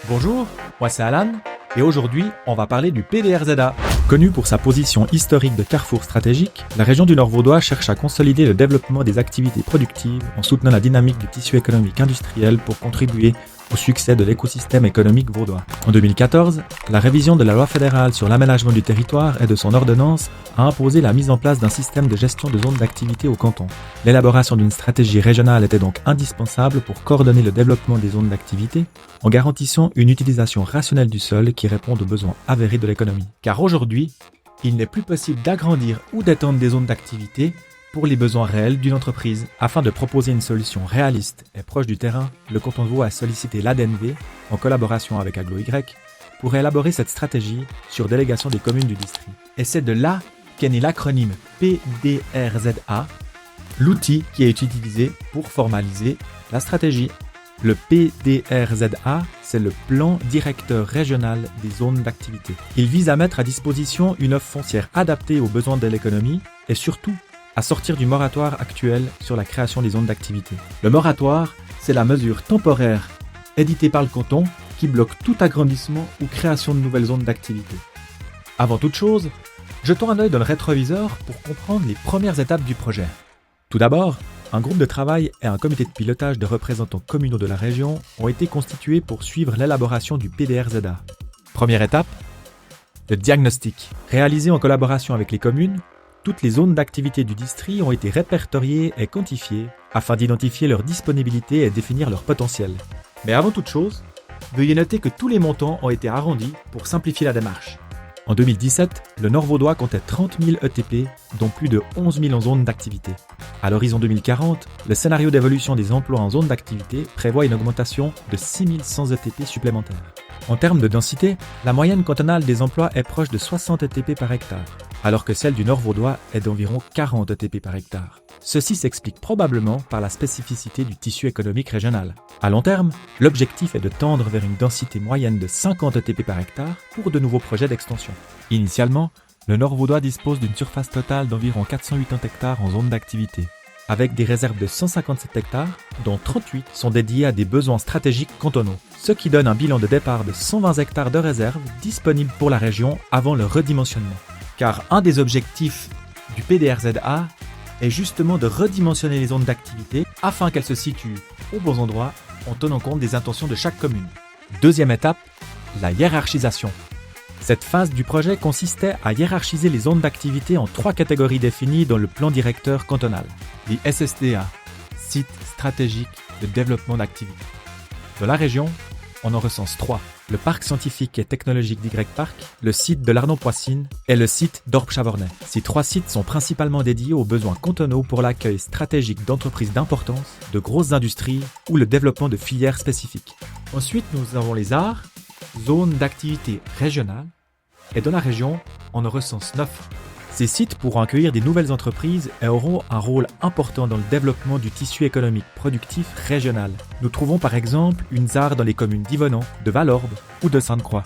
Bonjour, moi c'est Alan, et aujourd'hui on va parler du PDRZA. Connue pour sa position historique de carrefour stratégique, la région du Nord vaudois cherche à consolider le développement des activités productives en soutenant la dynamique du tissu économique industriel pour contribuer au succès de l'écosystème économique vaudois. En 2014, la révision de la loi fédérale sur l'aménagement du territoire et de son ordonnance a imposé la mise en place d'un système de gestion de zones d'activité au canton. L'élaboration d'une stratégie régionale était donc indispensable pour coordonner le développement des zones d'activité en garantissant une utilisation rationnelle du sol qui réponde aux besoins avérés de l'économie. Car aujourd'hui, il n'est plus possible d'agrandir ou d'étendre des zones d'activité pour les besoins réels d'une entreprise. Afin de proposer une solution réaliste et proche du terrain, le canton de Vaud a sollicité l'ADNV, en collaboration avec Aglo-Y, pour élaborer cette stratégie sur délégation des communes du district. Et c'est de là qu'est né l'acronyme PDRZA, l'outil qui est utilisé pour formaliser la stratégie. Le PDRZA, c'est le plan directeur régional des zones d'activité. Il vise à mettre à disposition une offre foncière adaptée aux besoins de l'économie et surtout à sortir du moratoire actuel sur la création des zones d'activité. Le moratoire, c'est la mesure temporaire éditée par le canton qui bloque tout agrandissement ou création de nouvelles zones d'activité. Avant toute chose, jetons un œil dans le rétroviseur pour comprendre les premières étapes du projet. Tout d'abord, un groupe de travail et un comité de pilotage de représentants communaux de la région ont été constitués pour suivre l'élaboration du PDRZA. Première étape, le diagnostic. Réalisé en collaboration avec les communes, toutes les zones d'activité du district ont été répertoriées et quantifiées afin d'identifier leur disponibilité et définir leur potentiel. Mais avant toute chose, veuillez noter que tous les montants ont été arrondis pour simplifier la démarche. En 2017, le Nord vaudois comptait 30 000 ETP, dont plus de 11 000 en zone d'activité. À l'horizon 2040, le scénario d'évolution des emplois en zone d'activité prévoit une augmentation de 6 100 ETP supplémentaires. En termes de densité, la moyenne cantonale des emplois est proche de 60 ETP par hectare, alors que celle du Nord vaudois est d'environ 40 ETP par hectare. Ceci s'explique probablement par la spécificité du tissu économique régional. À long terme, l'objectif est de tendre vers une densité moyenne de 50 ETP par hectare pour de nouveaux projets d'extension. Initialement, le Nord vaudois dispose d'une surface totale d'environ 480 hectares en zone d'activité, avec des réserves de 157 hectares, dont 38 sont dédiés à des besoins stratégiques cantonaux, ce qui donne un bilan de départ de 120 hectares de réserves disponibles pour la région avant le redimensionnement. Car un des objectifs du PDRZA est justement de redimensionner les zones d'activité afin qu'elles se situent aux bons endroits en tenant compte des intentions de chaque commune. Deuxième étape, la hiérarchisation. Cette phase du projet consistait à hiérarchiser les zones d'activité en 3 catégories définies dans le plan directeur cantonal. Les SSDA, sites stratégiques de développement d'activité. Dans la région, on en recense 3. Le parc scientifique et technologique d'Y-Parc, le site de l'Arnaud-Poissine et le site d'Orbe-Chavornay. Ces 3 sites sont principalement dédiés aux besoins cantonaux pour l'accueil stratégique d'entreprises d'importance, de grosses industries ou le développement de filières spécifiques. Ensuite, nous avons les arts, zones d'activité régionales, et dans la région, on en recense 9. Ces sites pourront accueillir des nouvelles entreprises et auront un rôle important dans le développement du tissu économique productif régional. Nous trouvons par exemple une ZAR dans les communes d'Yvonand, de Valorbe ou de Sainte-Croix.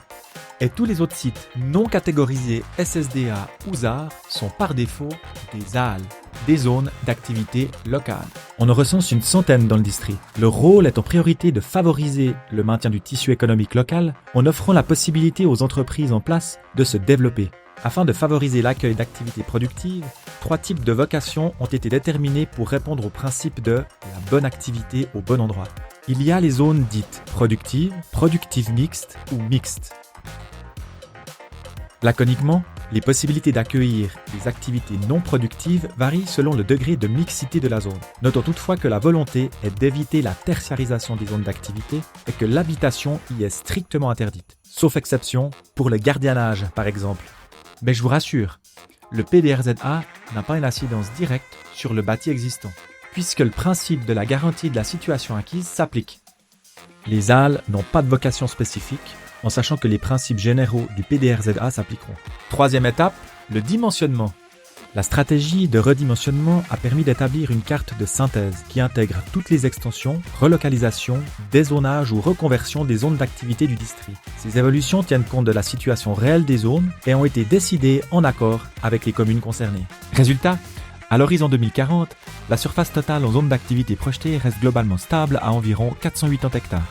Et tous les autres sites non catégorisés SSDA ou ZAR sont par défaut des ZAL, des zones d'activité locale. On en recense une centaine dans le district. Le rôle est en priorité de favoriser le maintien du tissu économique local en offrant la possibilité aux entreprises en place de se développer. Afin de favoriser l'accueil d'activités productives, 3 types de vocations ont été déterminés pour répondre au principe de la bonne activité au bon endroit. Il y a les zones dites productives, productives mixtes ou mixtes. Laconiquement, les possibilités d'accueillir des activités non productives varient selon le degré de mixité de la zone. Notons toutefois que la volonté est d'éviter la tertiarisation des zones d'activité et que l'habitation y est strictement interdite, sauf exception pour le gardiennage par exemple. Mais je vous rassure, le PDRZA n'a pas une incidence directe sur le bâti existant, puisque le principe de la garantie de la situation acquise s'applique. Les halles n'ont pas de vocation spécifique, en sachant que les principes généraux du PDRZA s'appliqueront. Troisième étape, le dimensionnement. La stratégie de redimensionnement a permis d'établir une carte de synthèse qui intègre toutes les extensions, relocalisations, dézonage ou reconversion des zones d'activité du district. Ces évolutions tiennent compte de la situation réelle des zones et ont été décidées en accord avec les communes concernées. Résultat, à l'horizon 2040, la surface totale en zone d'activité projetée reste globalement stable à environ 480 hectares.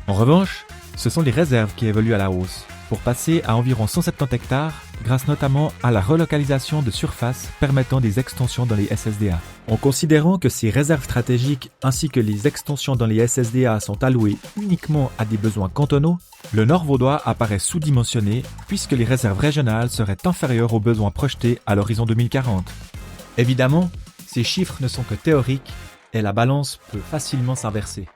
En revanche, Ce sont les réserves qui évoluent à la hausse, pour passer à environ 170 hectares, grâce notamment à la relocalisation de surfaces permettant des extensions dans les SSDA. En considérant que ces réserves stratégiques ainsi que les extensions dans les SSDA sont allouées uniquement à des besoins cantonaux, le Nord vaudois apparaît sous-dimensionné puisque les réserves régionales seraient inférieures aux besoins projetés à l'horizon 2040. Évidemment, ces chiffres ne sont que théoriques et la balance peut facilement s'inverser.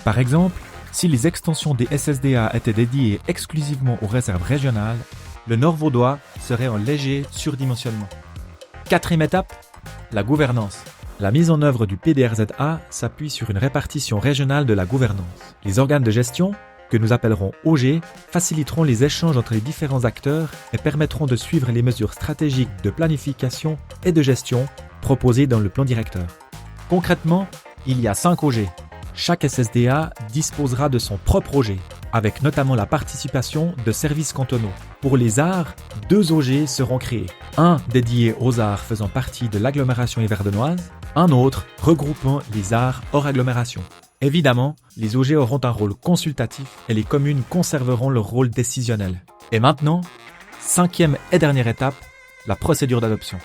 Par exemple, si les extensions des SSDA étaient dédiées exclusivement aux réserves régionales, le Nord vaudois serait en léger surdimensionnement. Quatrième étape, la gouvernance. La mise en œuvre du PDRZA s'appuie sur une répartition régionale de la gouvernance. Les organes de gestion, que nous appellerons OG, faciliteront les échanges entre les différents acteurs et permettront de suivre les mesures stratégiques de planification et de gestion proposées dans le plan directeur. Concrètement, il y a 5 OG. Chaque SSDA disposera de son propre OG, avec notamment la participation de services cantonaux. Pour les arts, 2 OG seront créés. Un dédié aux arts faisant partie de l'agglomération yverdenoise, un autre regroupant les arts hors agglomération. Évidemment, les OG auront un rôle consultatif et les communes conserveront leur rôle décisionnel. Et maintenant, 5e et dernière étape, la procédure d'adoption.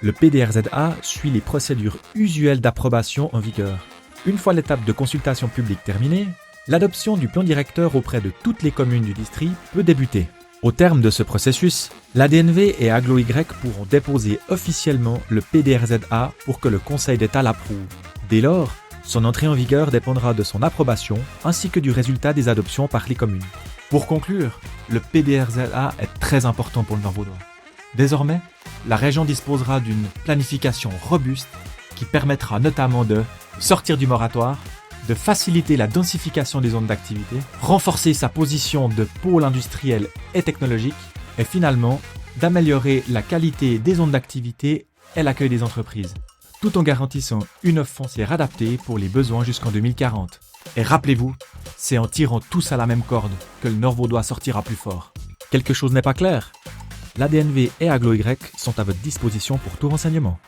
Le PDRZA suit les procédures usuelles d'approbation en vigueur. Une fois l'étape de consultation publique terminée, l'adoption du plan directeur auprès de toutes les communes du district peut débuter. Au terme de ce processus, l'ADNV et Aglo-Y pourront déposer officiellement le PDRZA pour que le Conseil d'État l'approuve. Dès lors, son entrée en vigueur dépendra de son approbation ainsi que du résultat des adoptions par les communes. Pour conclure, le PDRZA est très important pour le Nord vaudois. Désormais, la région disposera d'une planification robuste qui permettra notamment de sortir du moratoire, de faciliter la densification des zones d'activité, renforcer sa position de pôle industriel et technologique, et finalement d'améliorer la qualité des zones d'activité et l'accueil des entreprises, tout en garantissant une offre foncière adaptée pour les besoins jusqu'en 2040. Et rappelez-vous, c'est en tirant tous à la même corde que le Nord vaudois sortira plus fort. Quelque chose n'est pas clair? L'ADNV et Aglo-Y sont à votre disposition pour tout renseignement.